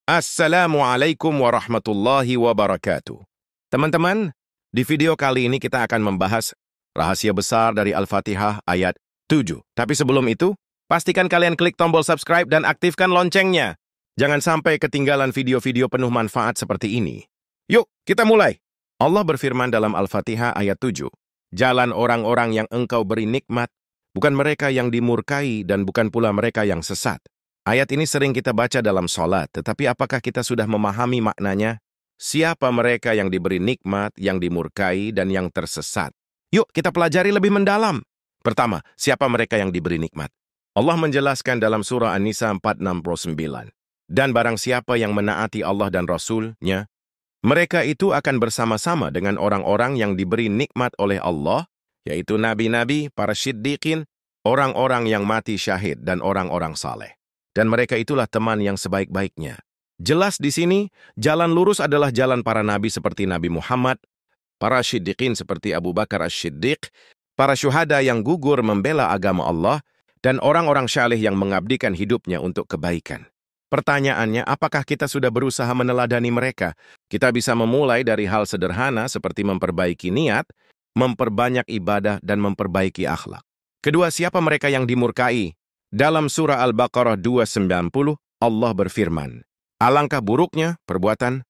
Assalamualaikum warahmatullahi wabarakatuh. Teman-teman, di video kali ini kita akan membahas rahasia besar dari Al-Fatihah ayat 7. Tapi sebelum itu, pastikan kalian klik tombol subscribe dan aktifkan loncengnya. Jangan sampai ketinggalan video-video penuh manfaat seperti ini. Yuk, kita mulai. Allah berfirman dalam Al-Fatihah ayat 7. Jalan orang-orang yang engkau beri nikmat, bukan mereka yang dimurkai dan bukan pula mereka yang sesat. Ayat ini sering kita baca dalam sholat, tetapi apakah kita sudah memahami maknanya? Siapa mereka yang diberi nikmat, yang dimurkai, dan yang tersesat? Yuk, kita pelajari lebih mendalam. Pertama, siapa mereka yang diberi nikmat? Allah menjelaskan dalam surah An-Nisa 469. Dan barang siapa yang menaati Allah dan Rasul-Nya, mereka itu akan bersama-sama dengan orang-orang yang diberi nikmat oleh Allah, yaitu nabi-nabi, para syiddiqin, orang-orang yang mati syahid, dan orang-orang saleh. Dan mereka itulah teman yang sebaik-baiknya. Jelas di sini, jalan lurus adalah jalan para nabi seperti Nabi Muhammad, para syiddiqin seperti Abu Bakar as-Siddiq, para syuhada yang gugur membela agama Allah, dan orang-orang syaleh yang mengabdikan hidupnya untuk kebaikan. Pertanyaannya, apakah kita sudah berusaha meneladani mereka? Kita bisa memulai dari hal sederhana seperti memperbaiki niat, memperbanyak ibadah, dan memperbaiki akhlak. Kedua, siapa mereka yang dimurkai? Dalam surah Al-Baqarah 290, Allah berfirman, alangkah buruknya perbuatan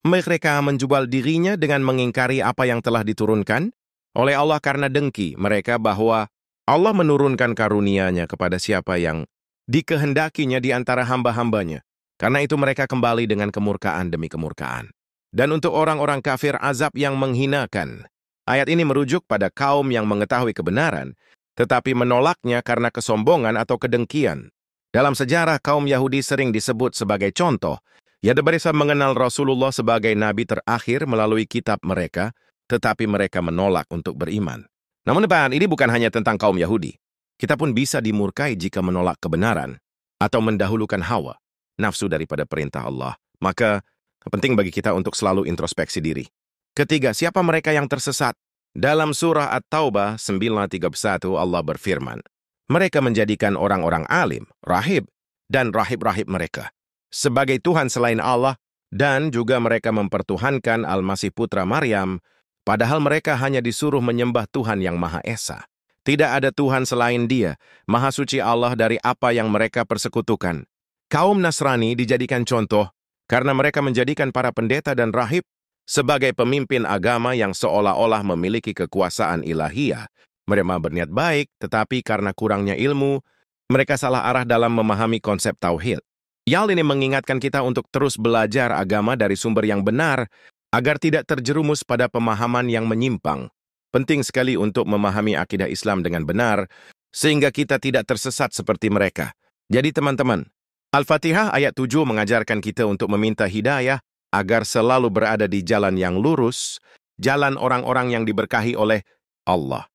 mereka menjual dirinya dengan mengingkari apa yang telah diturunkan oleh Allah karena dengki mereka bahwa Allah menurunkan karunia-Nya kepada siapa yang dikehendakinya di antara hamba-hambanya. Karena itu mereka kembali dengan kemurkaan demi kemurkaan. Dan untuk orang-orang kafir azab yang menghinakan. Ayat ini merujuk pada kaum yang mengetahui kebenaran, tetapi menolaknya karena kesombongan atau kedengkian. Dalam sejarah, kaum Yahudi sering disebut sebagai contoh. Mereka mengenal Rasulullah sebagai nabi terakhir melalui kitab mereka, tetapi mereka menolak untuk beriman. Namun ini bukan hanya tentang kaum Yahudi. Kita pun bisa dimurkai jika menolak kebenaran atau mendahulukan hawa, nafsu daripada perintah Allah. Maka, penting bagi kita untuk selalu introspeksi diri. Ketiga, siapa mereka yang tersesat? Dalam surah At-Taubah 931 Allah berfirman, mereka menjadikan orang-orang alim, rahib, dan rahib-rahib mereka sebagai Tuhan selain Allah, dan juga mereka mempertuhankan Al-Masih Putra Maryam, padahal mereka hanya disuruh menyembah Tuhan yang Maha Esa. Tidak ada Tuhan selain Dia, Maha Suci Allah dari apa yang mereka persekutukan. Kaum Nasrani dijadikan contoh karena mereka menjadikan para pendeta dan rahib sebagai pemimpin agama yang seolah-olah memiliki kekuasaan ilahiyah. Mereka berniat baik, tetapi karena kurangnya ilmu, mereka salah arah dalam memahami konsep tauhid. Hal ini mengingatkan kita untuk terus belajar agama dari sumber yang benar, agar tidak terjerumus pada pemahaman yang menyimpang. Penting sekali untuk memahami akidah Islam dengan benar, sehingga kita tidak tersesat seperti mereka. Jadi teman-teman, Al-Fatihah ayat 7 mengajarkan kita untuk meminta hidayah, agar selalu berada di jalan yang lurus, jalan orang-orang yang diberkahi oleh Allah.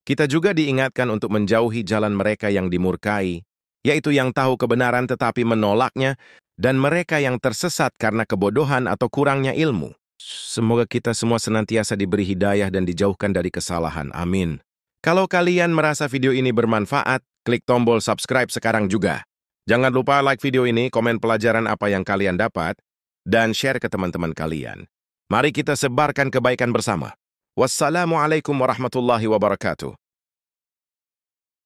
Kita juga diingatkan untuk menjauhi jalan mereka yang dimurkai, yaitu yang tahu kebenaran tetapi menolaknya, dan mereka yang tersesat karena kebodohan atau kurangnya ilmu. Semoga kita semua senantiasa diberi hidayah dan dijauhkan dari kesalahan. Amin. Kalau kalian merasa video ini bermanfaat, klik tombol subscribe sekarang juga. Jangan lupa like video ini, komen pelajaran apa yang kalian dapat, dan share ke teman-teman kalian. Mari kita sebarkan kebaikan bersama. Wassalamualaikum warahmatullahi wabarakatuh.